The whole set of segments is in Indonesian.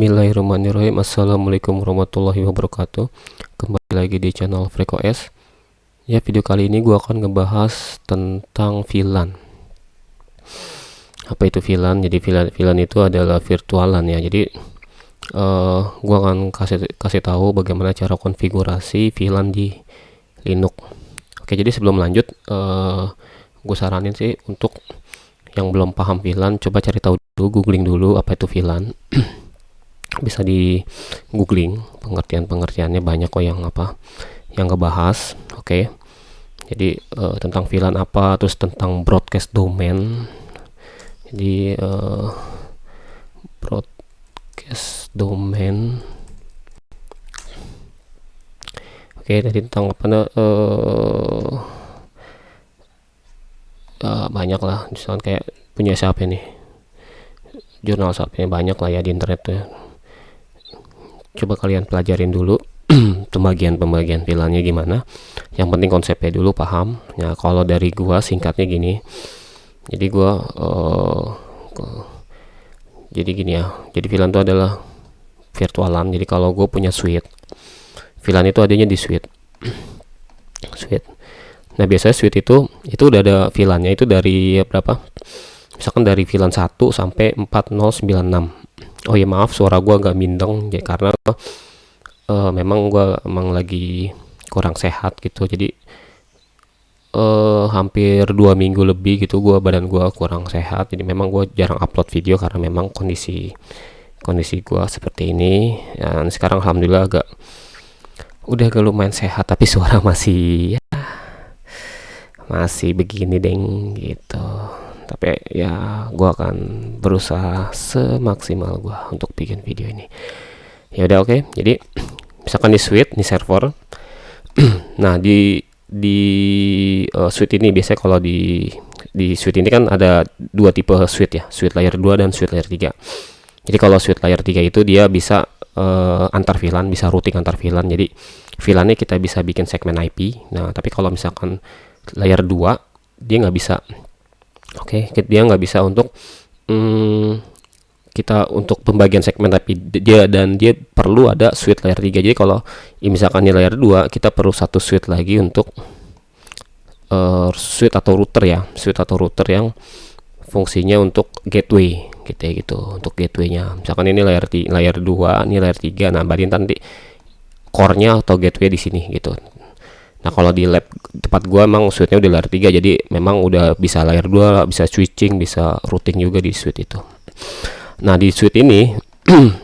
Bismillahirrahmanirrahim. Assalamualaikum warahmatullahi wabarakatuh. Kembali lagi di channel FreakOS. Ya, video kali ini gue akan ngebahas tentang VLAN. Apa itu VLAN? Jadi VLAN itu adalah virtualan ya. Jadi gue akan kasih tahu bagaimana cara konfigurasi VLAN di Linux. Oke, jadi sebelum lanjut, gue saranin sih untuk yang belum paham VLAN, coba cari tahu dulu, googling dulu apa itu VLAN. Bisa di googling, pengertiannya banyak kok yang ngebahas. Oke. Jadi tentang VLAN apa, terus tentang broadcast domain. Jadi broadcast domain. Oke, tadi tentang banyak lah, misalkan kayak punya siapa nih, jurnal siapa banyak lah ya di internet tuh. Coba kalian pelajarin dulu pembagian VLAN-nya gimana. Yang penting konsepnya dulu paham. Nah, kalau dari gua singkatnya gini. Jadi gua jadi gini ya. Jadi VLAN itu adalah virtualan. Jadi kalau gua punya suite, VLAN itu adanya di suite. Nah, biasanya suite itu udah ada VLAN-nya itu dari berapa? Misalkan dari VLAN 1 sampai 4096. Oh ya, maaf suara gua agak mindeng ya, karena memang gua lagi kurang sehat gitu. Jadi hampir 2 minggu lebih gitu badan gua kurang sehat. Jadi memang gua jarang upload video karena memang kondisi gua seperti ini. Dan sekarang alhamdulillah udah agak lumayan sehat, tapi suara masih begini deng gitu. Tapi ya gua akan berusaha semaksimal gua untuk bikin video ini. Ya udah, oke. Jadi misalkan di suite, di server. Nah, di suite ini biasanya kalau di suite ini kan ada dua tipe suite ya, suite layer 2 dan suite layer 3. Jadi kalau suite layer 3 itu dia bisa antar VLAN, bisa routing antar VLAN. Jadi VLAN-nya kita bisa bikin segmen IP. Nah, tapi kalau misalkan layer 2 dia nggak bisa. Oke, dia nggak bisa untuk kita untuk pembagian segmen, tapi dia perlu ada suite layer 3. Jadi kalau misalkan di layer 2 kita perlu satu suite lagi untuk suite atau router yang fungsinya untuk gateway gitu untuk gateway-nya. Misalkan ini layer 2, ini layer 3. Nah, berarti nanti core-nya atau gateway di sini gitu. Nah, kalau di lab tempat gua emang suite-nya udah layer 3, jadi memang udah bisa layer 2, bisa switching, bisa routing juga di suite itu. Nah, di suite ini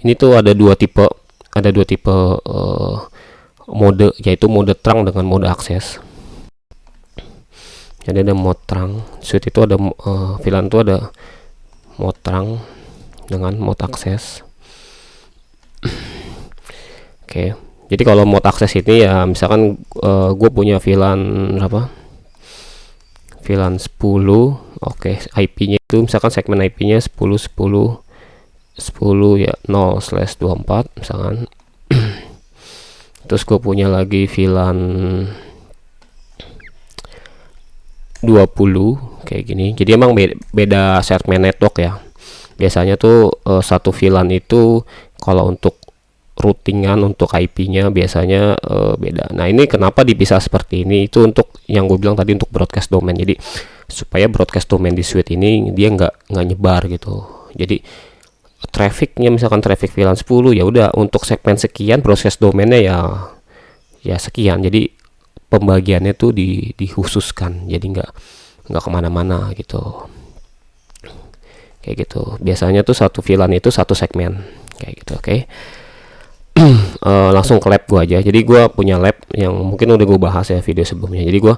ini tuh ada dua tipe mode, yaitu mode terang dengan mode akses. Jadi ada mode terang. Suite itu ada VLAN itu ada mode terang dengan mode akses. Oke. Jadi kalau mode akses ini ya, misalkan gue punya VLAN VLAN 10. Oke, IP-nya itu misalkan segmen IP-nya 10 ya 0/24 misalkan. Terus gue punya lagi VLAN 20 kayak gini. Jadi emang beda segmen network ya. Biasanya tuh satu VLAN itu kalau untuk routingan, untuk IP-nya biasanya beda. Nah, ini kenapa dipisah seperti ini? Itu untuk yang gue bilang tadi, untuk broadcast domain. Jadi supaya broadcast domain di suite ini dia nggak nyebar gitu. Jadi trafficnya, misalkan traffic VLAN 10 ya udah untuk segmen sekian, proses domainnya ya sekian. Jadi pembagiannya tuh dikhususkan. Jadi nggak kemana-mana gitu. Kayak gitu. Biasanya tuh satu VLAN itu satu segmen kayak gitu. Oke. Langsung ke lab gua aja. Jadi gua punya lab yang mungkin udah gue bahas ya video sebelumnya. Jadi gua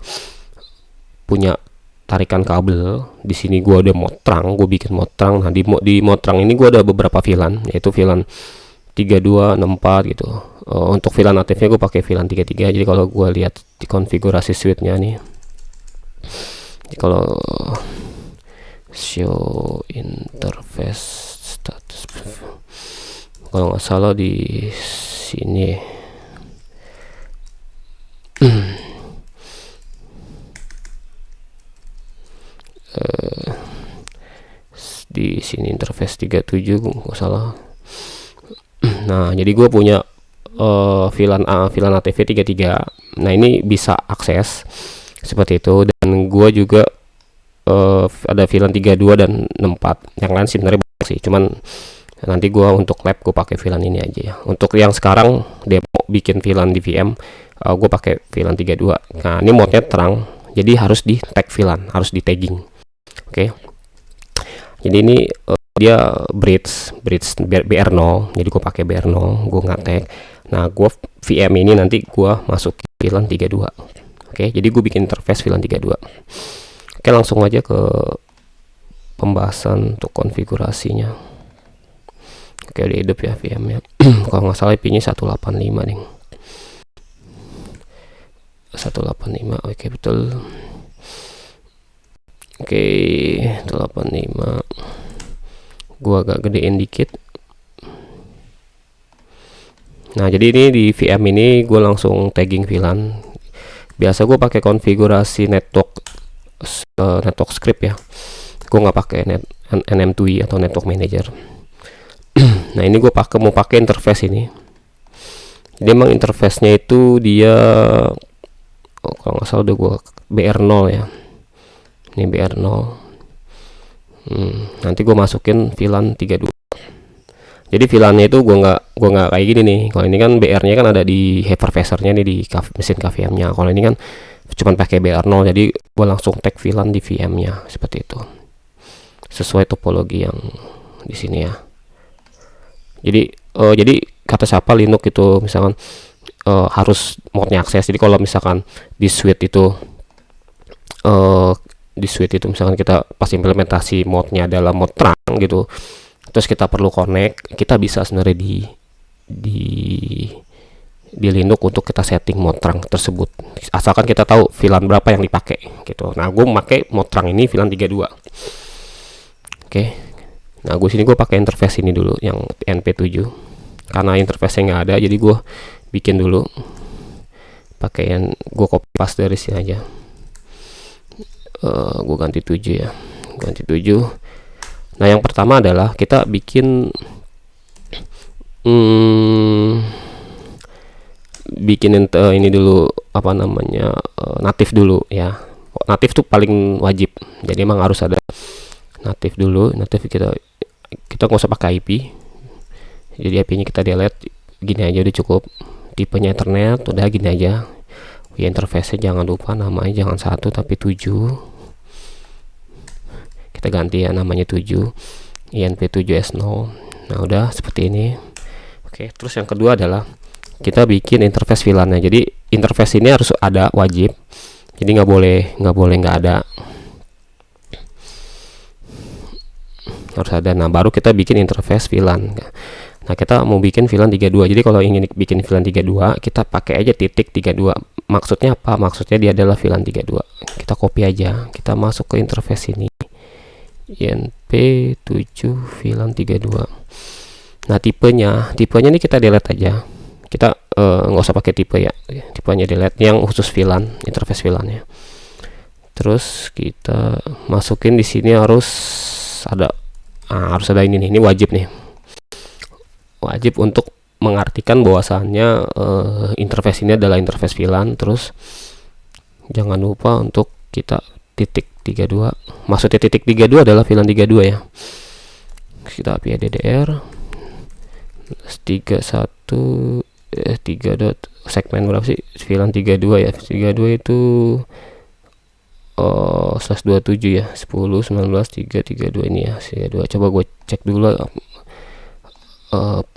punya tarikan kabel. Di sini gua ada mode terang, gue bikin mode terang. Nah, di mode terang ini gua ada beberapa VLAN, yaitu VLAN 32, 64 gitu. Untuk VLAN aktifnya gue pakai VLAN 33. Jadi kalau gua lihat di konfigurasi suite-nya nih. Jadi kalau show interface status, kalau nggak salah di sini di sini interface 37 nggak salah. Nah, jadi gue punya VLAN ATV 33. Nah, ini bisa akses seperti itu, dan gue juga ada VLAN 32 dan 64. Yang lain sebenarnya banyak sih, cuman nanti gua untuk lab gue pakai VLAN ini aja ya. Untuk yang sekarang demo bikin VLAN di VM, gue pakai VLAN 32. Nah, ini mode-nya terang, jadi harus di tag VLAN, harus di tagging. Oke. Jadi ini dia bridge BR0, jadi gue pakai BR0, gue nge-tag. Nah, gue VM ini nanti gue masuk VLAN 32. Oke, jadi gue bikin interface VLAN 32. Oke, langsung aja ke pembahasan untuk konfigurasinya. Oke, udah hidup ya VM-nya. Kalau nggak salah IP-nya 185 nih. 185, oke betul. Oke, 185. Gua agak gedein dikit. Nah, jadi ini di VM ini gue langsung tagging VLAN. Biasa gue pakai konfigurasi network script ya. Gue nggak pakai NM2I atau network manager. Nah, ini gue mau pakai interface ini. Jadi emang interface-nya itu dia kalau nggak salah udah gue BR0 ya. Ini BR0. Nanti gue masukin VLAN 32. Jadi VLAN-nya itu gue nggak kayak gini nih. Kalau ini kan BR-nya kan ada di hypervisor-nya nih, di mesin KVM-nya. Kalau ini kan cuman pakai BR0, jadi gue langsung tag VLAN di VM-nya seperti itu. Sesuai topologi yang di sini ya. Jadi kata siapa Linux itu misalkan harus mode-nya akses. Jadi kalau misalkan di suite itu misalkan kita pas implementasi mode-nya adalah mode terang gitu, terus kita perlu connect, kita bisa sebenarnya di Linux untuk kita setting mode terang tersebut, asalkan kita tahu VLAN berapa yang dipakai gitu. Nah, gue memakai mode terang ini VLAN 32. Oke. Nah, gue pakai interface ini dulu yang NP7 karena interface-nya nggak ada, jadi gue bikin dulu pakai yang gue copy paste dari sini aja. Gue ganti 7 ya, ganti 7. Nah, yang pertama adalah kita bikin ini dulu, apa namanya, natif dulu ya. Natif tuh paling wajib, jadi emang harus ada natif dulu. Natif kita nggak usah pakai IP, jadi IP-nya kita delete, gini aja udah cukup. Tipenya Ethernet, udah gini aja ya. Interface-nya jangan lupa namanya jangan 1 tapi 7, kita ganti ya namanya 7, INP7S0. Nah, udah seperti ini. Oke, terus yang kedua adalah kita bikin interface VLAN-nya. Jadi interface ini harus ada, wajib, jadi nggak boleh nggak ada, harus ada. Nah, baru kita bikin interface VLAN. Nah, kita mau bikin VLAN 32. Jadi kalau ingin bikin VLAN 32, kita pakai aja titik 32. Maksudnya apa? Maksudnya dia adalah VLAN 32. Kita copy aja, kita masuk ke interface ini, INP7 VLAN 32. Nah, tipenya ini kita delete aja. Kita nggak usah pakai tipe ya, tipenya delete, yang khusus VLAN, interface VLAN-nya. Terus kita masukin di sini harus ada ini nih, ini wajib nih. Wajib untuk mengartikan bahwasannya interface ini adalah interface VLAN. Terus jangan lupa untuk kita titik 32. Maksudnya titik 32 adalah VLAN 32 ya. Kita API DDR 31 3 dot segmen berapa sih VLAN 32 ya. 32 itu /27 ya, 10 19 332 ini ya, 32. Coba gue cek dulu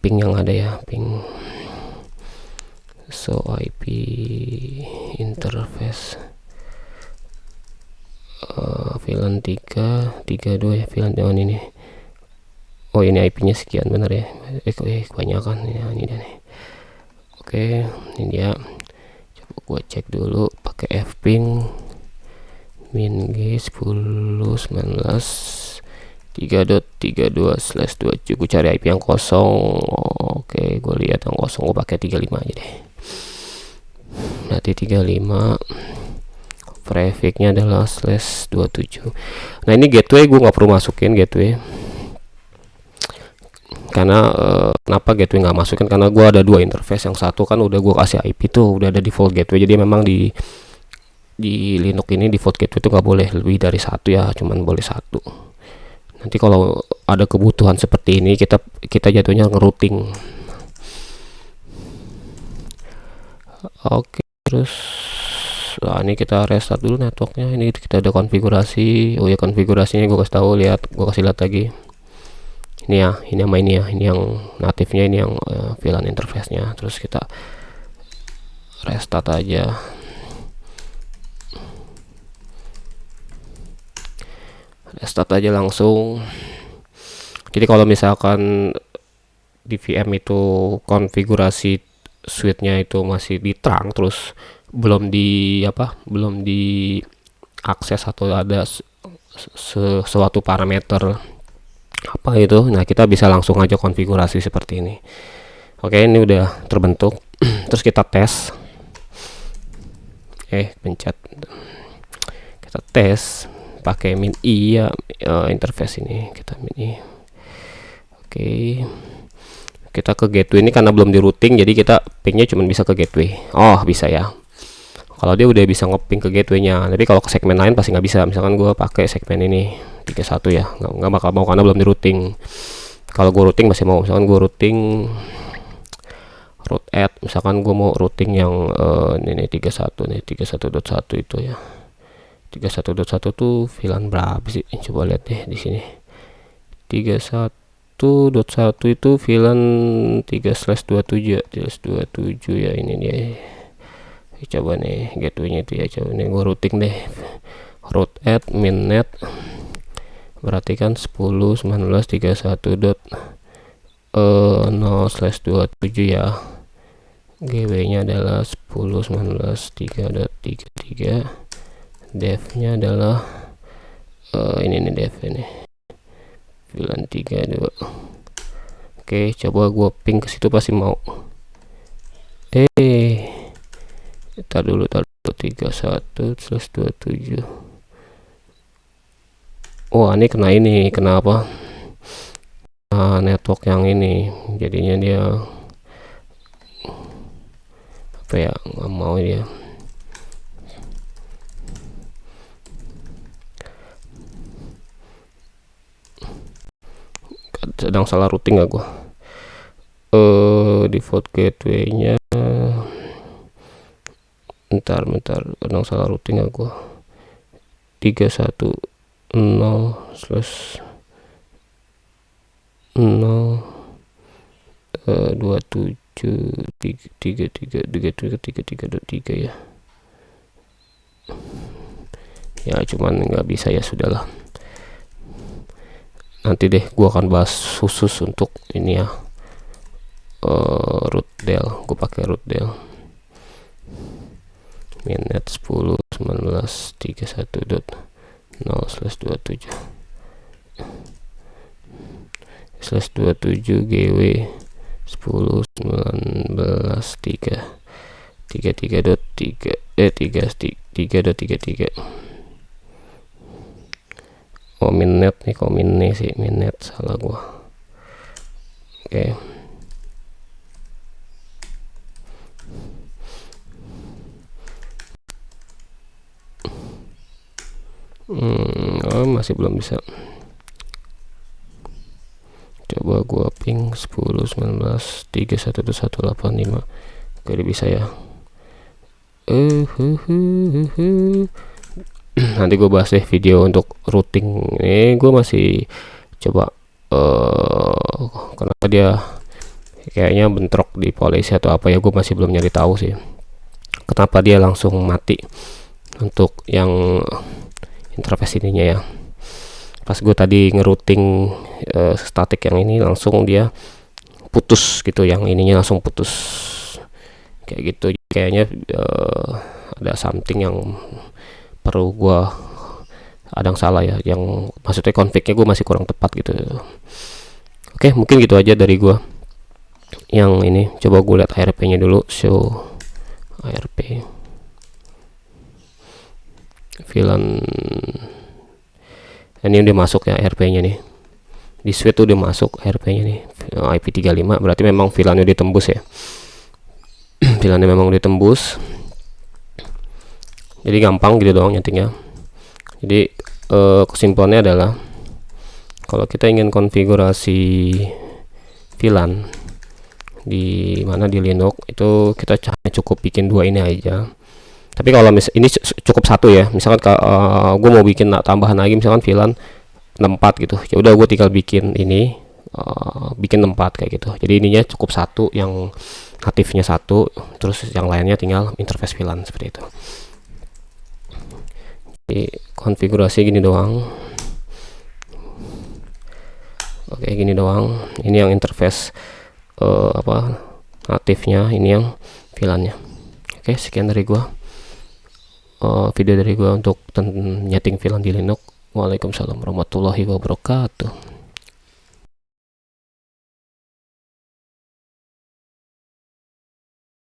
ping yang ada ya, ping. So IP interface VLAN 32 ya, VLAN yang ini. Oh, ini IP-nya sekian, bener ya. Kebanyakan ya, ini dia nih. Oke, ini dia. Coba gue cek dulu pakai fping min g 10 19 3.32/27. gue cari IP yang kosong. Oke, gue lihat yang kosong, gue pakai 35 aja deh. Nanti 35 prefix-nya adalah /27. Nah, ini gateway gue nggak perlu masukin gateway. karena kenapa gateway nggak masukin, karena gue ada dua interface. Yang satu kan udah gue kasih IP tuh, udah ada default gateway, jadi memang di Linux ini default gateway itu nggak boleh lebih dari satu ya, cuman boleh satu. Nanti kalau ada kebutuhan seperti ini kita jatuhnya ngerouting. Oke, terus nah ini kita restart dulu networknya. Ini kita ada konfigurasi. Oh ya, konfigurasinya gue kasih tahu, gue kasih lihat lagi. Ini ya, ini sama ini ya, ini yang natifnya, ini yang VLAN interface-nya. Terus kita restart aja. Restart aja langsung. Jadi kalau misalkan di VM itu konfigurasi switch-nya itu masih di terang, terus belum di akses atau ada suatu parameter apa itu, nah kita bisa langsung aja konfigurasi seperti ini. Oke, ini udah terbentuk. Terus kita tes, pencet, kita tes pakai min i ya, interface ini kita min i. Oke, kita ke gateway ini karena belum di routing, jadi kita pingnya cuma bisa ke gateway. Oh, bisa ya, kalau dia udah bisa ngeping ke gateway-nya. Tapi kalau ke segmen lain pasti nggak bisa. Misalkan gue pakai segmen ini 31 ya, nggak bakal mau karena belum di routing. Kalau gue routing masih mau. Misalkan gue routing route add, misalkan gue mau routing yang ini 31 nih, 31.1 itu ya. 31.1 tuh VLAN berapa sih? Coba lihat deh di sini. 31.1 itu VLAN 3/27 ya, ini dia. Coba nih gateway-nya itu ya, coba nih gue routing deh, route add minnet, berarti kan 10.19.31.0/27 ya. GW-nya adalah 10.19.3.33, dev-nya adalah ini nih, dev ini VLAN 32. Oke, coba gue ping ke situ pasti mau. Tar dulu 31/27. Oh, ini kena ini, kenapa? Network yang ini, jadinya dia apa ya, nggak mau dia. Sedang salah routing gak gua? Default gateway-nya bentar, kadang salah routing gak gua? 310/0/27.3.3 ya. Ya cuman nggak bisa ya, sudahlah. Nanti deh gua akan bahas khusus untuk ini ya, root del. Gue pakai root del minnet 10.19.31.0/27 GW 10.19.33.3.33. Oh, minnet nih, kok minnet sih, minnet salah gua. Oke. Masih belum bisa. Coba gua ping 10.19.31.185. Oke, bisa ya. Nanti gue bahas deh video untuk routing. Ini gue masih coba kenapa dia kayaknya bentrok di polisi atau apa ya, gue masih belum nyari tahu sih kenapa dia langsung mati untuk yang interface ininya ya. Pas gue tadi ngerouting static yang ini, langsung dia putus gitu, yang ininya langsung putus kayak gitu. Kayaknya ada something yang perlu gua, ada yang salah ya, yang maksudnya config-nya gue masih kurang tepat gitu. Oke, mungkin gitu aja dari gua yang ini. Coba gue lihat ARP-nya dulu, show ARP VLAN. Ini udah masuk ya ARP-nya nih, di switch udah masuk ARP-nya nih, IP35, berarti memang VLAN-nya ditembus ya. VLAN-nya memang ditembus. Jadi gampang gitu doang nyetingnya. Jadi kesimpulannya adalah kalau kita ingin konfigurasi VLAN di mana di Linux itu kita cukup bikin dua ini aja. Tapi kalau ini cukup satu ya, misalkan gue mau bikin tambahan lagi misalkan VLAN 64 gitu, ya udah gue tinggal bikin ini, bikin 64 kayak gitu. Jadi ininya cukup satu, yang natifnya satu, terus yang lainnya tinggal interface VLAN seperti itu. Jadi konfigurasi gini doang. Oke, gini doang. Ini yang interface natifnya, ini yang VLAN-nya. Oke, sekian dari gua. Video dari gua untuk nyeting VLAN di Linux. Waalaikumsalam warahmatullahi wabarakatuh.